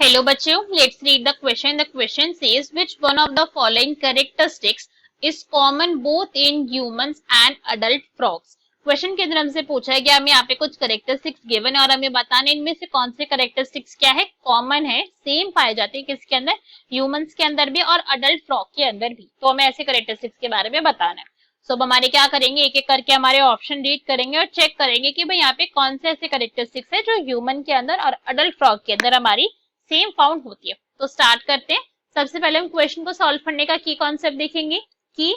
Hello बच्चों, let's read the question. The question says which one of the following characteristics is common both in humans and adult frogs. Question के अंदर हमसे पूछा है कि हमें यहाँ पे कुछ करेक्टरिस्टिक्स गिवन है और हमें बताने इनमें से कौन से करेक्टरिस्टिक्स क्या है, कॉमन है, सेम पाए जाते हैं किसके अंदर, ह्यूमंस के अंदर भी और अडल्ट फ्रॉग के अंदर भी। तो हमें ऐसे करेक्टरिस्टिक्स के बारे में बताना है। अब हमारे क्या करेंगे, एक एक करके हमारे ऑप्शन रीड करेंगे और चेक करेंगे कि भाई यहाँ पे कौन से ऐसे करेक्टरिस्टिक्स है जो ह्यूमन के अंदर और अडल्ट फ्रॉग के अंदर हमारी सेम फाउंड होती है। तो स्टार्ट करते हैं। सबसे पहले हम क्वेश्चन को सॉल्व करने का की कॉन्सेप्ट देखेंगे। की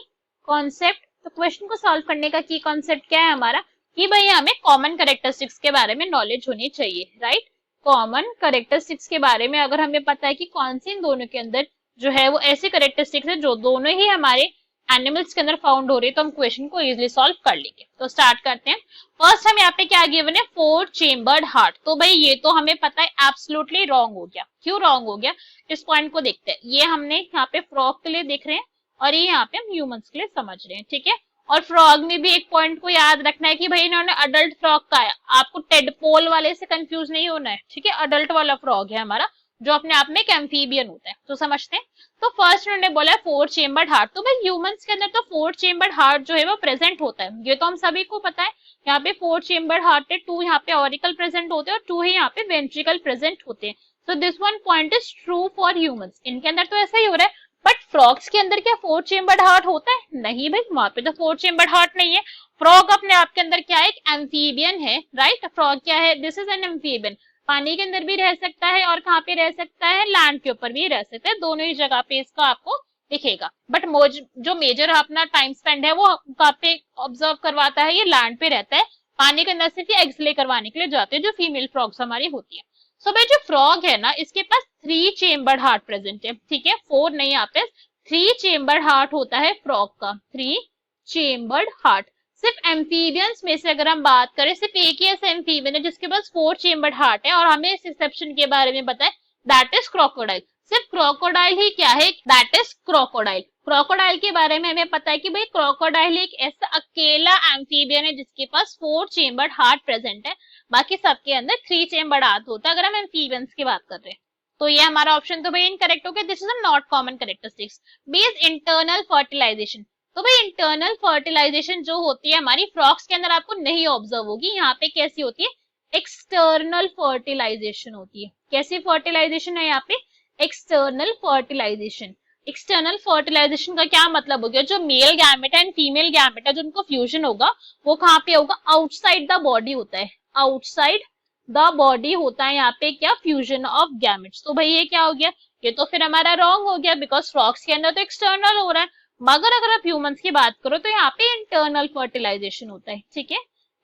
कॉन्सेप्ट, तो क्वेश्चन को सॉल्व करने का की कॉन्सेप्ट क्या है हमारा, कि भाई हमें कॉमन कैरेक्टरिस्टिक्स के बारे में नॉलेज होनी चाहिए, राइट। कॉमन कैरेक्टरिस्टिक्स के बारे में अगर हमें पता है कि कौन से इन दोनों के अंदर जो है वो ऐसे कैरेक्टरिस्टिक्स है जो दोनों ही हमारे एनिमल्स के अंदर फाउंड हो रही है, तो हम क्वेश्चन को इजीली सॉल्व कर लेंगे। तो स्टार्ट करते हैं। फर्स्ट हम यहाँ पे क्या गिवन है, 4 चेम्बर्ड हार्ट। तो भाई ये तो हमें पता है एब्सोल्युटली रॉन्ग हो गया। क्यों रॉन्ग हो गया, इस पॉइंट को देखते हैं। ये हमने यहाँ पे फ्रॉग के लिए देख रहे हैं और ये यहाँ पे हम ह्यूमंस के लिए समझ रहे हैं, ठीक है। और फ्रॉग में भी एक पॉइंट को याद रखना है कि भाई इन्होंने अडल्ट फ्रॉग का है, आपको टेडपोल वाले से कंफ्यूज नहीं होना है, ठीक है। अडल्ट वाला फ्रॉग है हमारा जो अपने आप में एक एम्फीबियन होता है, तो समझते हैं। तो फर्स्ट उन्होंने बोला 4 चेम्बर्ड हार्ट। तो भाई ह्यूमंस के अंदर तो 4 चेम्बर्ड हार्ट जो है वो प्रेजेंट होता है, ये तो हम सभी को पता है। यहाँ पे 4 चेम्बर्ड हार्ट है, 2 यहाँ पे ऑरिकल प्रेजेंट होते हैं और 2 ही यहाँ पे वेंट्रिकल प्रेजेंट होते हैं। So this one point is true for humans. इनके अंदर तो ऐसा ही हो रहा है, बट फ्रॉग्स के अंदर क्या 4 चेम्बर्ड हार्ट होता है? नहीं भाई, वहां पे तो 4 चेम्बर्ड हार्ट नहीं है। फ्रॉग अपने आप के अंदर क्या है, एक एम्फीबियन है, राइट। फ्रॉग क्या है, दिस इज एन एम्फीबियन। पानी के अंदर भी रह सकता है और कहाँ पे रह सकता है, लैंड के ऊपर भी रह सकता है, दोनों ही जगह पे इसका आपको दिखेगा। बट जो मेजर अपना टाइम स्पेंड है वो कहाँ पे ऑब्जर्व करवाता है, ये लैंड पे रहता है। पानी के अंदर सिर्फ ये एग्स ले करवाने के लिए जाते हैं, जो फीमेल फ्रॉग्स हमारी होती है। सो भाई जो फ्रॉग है ना, इसके पास 3 चेम्बर्ड हार्ट प्रेजेंट है, ठीक है। 4 नहीं, यहाँ पे 3 चेम्बर्ड हार्ट होता है फ्रॉग का, 3 चेम्बर्ड हार्ट। सिर्फ एम्फीबियंस में से अगर हम बात करें, सिर्फ एक ही ऐसा एम्फीबियन है जिसके पास 4 चेम्बर्ड हार्ट है और हमें इस एक्सेप्शन के बारे में पता है, दैट इज क्रोकोडाइल। सिर्फ क्रोकोडाइल ही क्या है, दैट इज क्रोकोडाइल। क्रोकोडाइल के बारे में हमें पता है कि भाई क्रोकोडाइल एक ऐसा अकेला एम्फीबियन है जिसके पास 4 चेम्बर्ड हार्ट प्रेजेंट है, बाकी सबके अंदर 3 चेम्बर्ड हार्ट होता है अगर हम एम्फीबियंस की बात कर रहे हैं। तो ये हमारा ऑप्शन तो भाई इनकरेक्ट हो गया। This is not common characteristics. Base internal fertilisation. तो भाई इंटरनल फर्टिलाइजेशन जो होती है हमारी फ्रॉग्स के अंदर आपको नहीं ऑब्जर्व होगी, यहाँ पे कैसी होती है, एक्सटर्नल फर्टिलाइजेशन होती है। कैसी फर्टिलाइजेशन है यहाँ पे, एक्सटर्नल फर्टिलाइजेशन। एक्सटर्नल फर्टिलाइजेशन का क्या मतलब हो गया, जो male gamete and female gamete है जो उनको फ्यूजन होगा वो कहाँ पे होगा, आउटसाइड द बॉडी होता है, आउटसाइड द बॉडी होता है यहाँ पे क्या, फ्यूजन ऑफ गैमेट्स। तो भाई ये क्या हो गया, ये तो फिर हमारा रॉन्ग हो गया, बिकॉज फ्रॉग्स के अंदर तो एक्सटर्नल हो रहा है। मगर अगर आप ह्यूमंस की बात करो तो यहाँ पे इंटरनल फर्टिलाइजेशन होता है, ठीक है।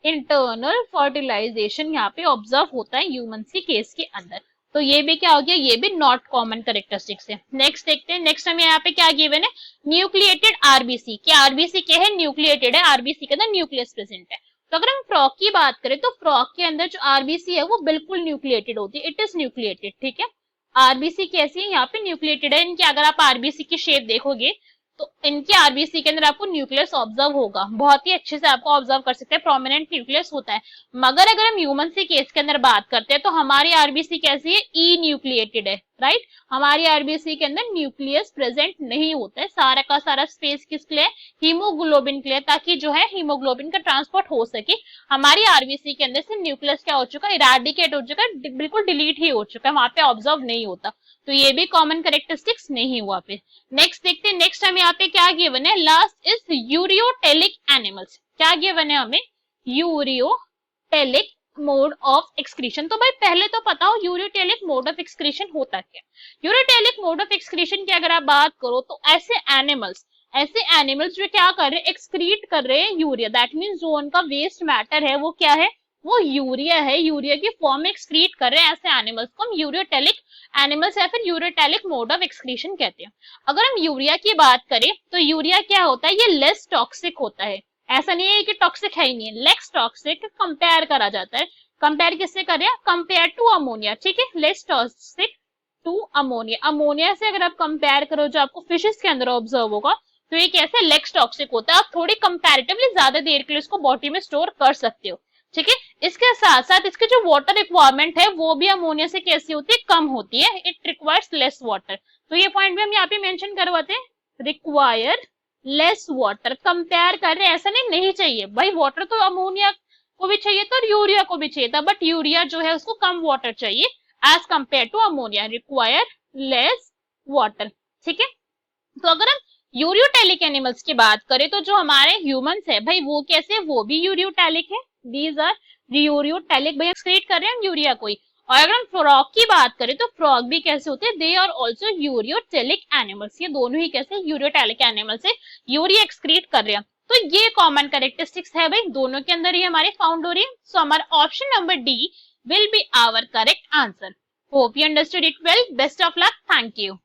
इंटरनल फर्टिलाइजेशन यहाँ पे ऑब्जर्व होता है ह्यूमंस के केस के अंदर। तो ये भी क्या हो गया, ये भी नॉट कॉमन कैरेक्टरिस्टिक्स है। नेक्स्ट देखते हैं। नेक्स्ट हमें यहाँ पे क्या गिवन है, न्यूक्लिएटेड आरबीसी। क्या आरबीसी क्या है, न्यूक्लिएटेड है, आरबीसी के अंदर न्यूक्लियस प्रेजेंट है। तो अगर हम फ्रॉग की बात करें तो फ्रॉग के अंदर जो आरबीसी है वो बिल्कुल न्यूक्लिएटेड होती है, इट इज न्यूक्लिएटेड, ठीक है। आरबीसी कैसी है, यहाँ पे न्यूक्लिएटेड है। इनकी अगर आप आरबीसी की शेप देखोगे तो इनके आरबीसी के अंदर आपको न्यूक्लियस ऑब्जर्व होगा, बहुत ही अच्छे से आपको ऑब्जर्व कर सकते हैं, प्रोमिनेंट न्यूक्लियस होता है। मगर अगर हम ह्यूमन के केस के अंदर बात करते हैं तो हमारी आरबीसी कैसी है, ई न्यूक्लिएटेड है, राइट। हमारी आरबीसी के अंदर न्यूक्लियस प्रेजेंट नहीं होता है, सारा का सारा स्पेस किस लिए, हीमोग्लोबिन के लिए, ताकि जो है हीमोग्लोबिन का ट्रांसपोर्ट हो सके। हमारी आरबीसी के अंदर से न्यूक्लियस क्या हो चुका है, इराडिकेट हो चुका है, बिल्कुल डिलीट ही हो चुका है, वहां पे ऑब्जर्व नहीं होता। तो ये भी कॉमन कैरेक्टरिस्टिक्स नहीं हुआ पे। नेक्स्ट देखते हैं। नेक्स्ट हम यहाँ पे क्या गिवन है, लास्ट इज यूरियोटेलिक एनिमल्स। क्या गिवन है हमें, यूरियोटेलिक मोड ऑफ एक्सक्रीशन। तो भाई पहले तो पता हो यूरियोटेलिक मोड ऑफ एक्सक्रीशन होता क्या। यूरियोटेलिक मोड ऑफ एक्सक्रीशन की अगर आप बात करो तो ऐसे एनिमल्स जो क्या कर रहे हैं, एक्सक्रीट कर रहे हैं यूरिया, दैट मीन्स जो उनका वेस्ट मैटर है वो क्या है, वो यूरिया है, यूरिया की फॉर्म में एक्सक्रीट कर रहे हैं। ऐसे एनिमल्स को हम यूरियोटेलिक एनिमल्स या फिर यूरियोटेलिक मोड ऑफ एक्सक्रीशन कहते हैं। अगर हम यूरिया की बात करें तो यूरिया क्या होता है, ये लेस टॉक्सिक होता है। ऐसा नहीं है कि टॉक्सिक है ही नहीं है, लेस टॉक्सिक कंपेयर करा जाता है। कंपेयर किससे करें, कंपेयर टू अमोनिया, ठीक है, less toxic to ammonia. Ammonia से अगर आप कंपेयर करो जो आपको फिशेस के अंदर ऑब्जर्व होगा तो ये कैसे लेस टॉक्सिक होता है, आप थोड़ी कंपैरेटिवली ज्यादा देर के लिए इसको बॉडी में स्टोर कर सकते हो, ठीक है। इसके साथ साथ इसकी जो वाटर रिक्वायरमेंट है वो भी अमोनिया से कैसी होती है, कम होती है, इट रिक्वायर्स लेस वाटर। तो ये पॉइंट भी हम यहाँ पे मेंशन करवाते हैं, रिक्वायर लेस वाटर। कंपेयर कर रहे हैं, ऐसा नहीं चाहिए भाई, वाटर तो अमोनिया को भी चाहिए था और यूरिया को भी चाहिए था, बट यूरिया जो है उसको कम वाटर चाहिए as compare to ammonia, require less water. ठीक है। तो अगर हम यूरियोटैलिक एनिमल्स की बात करें तो जो हमारे ह्यूमंस है भाई वो कैसे, वो भी यूरियोटैलिक है, दीज आर यूरियोटैलिक, भाई एक्सक्रीट कर रहे हैं हम यूरिया को ही। और अगर हम फ्रॉग की बात करें तो फ्रॉग भी कैसे होते हैं, they are also ureotelic animals, ये दोनों ही कैसे यूरियोटैलिक एनिमल्स है, यूरिया एक्सक्रीट कर रहे हैं। तो ये कॉमन कैरेक्टरिस्टिक्स है भाई, दोनों के अंदर ही हमारे फाउंड हो रही है। सो हमारा option number D will be our correct answer. Hope you understood it well, best of luck, thank you.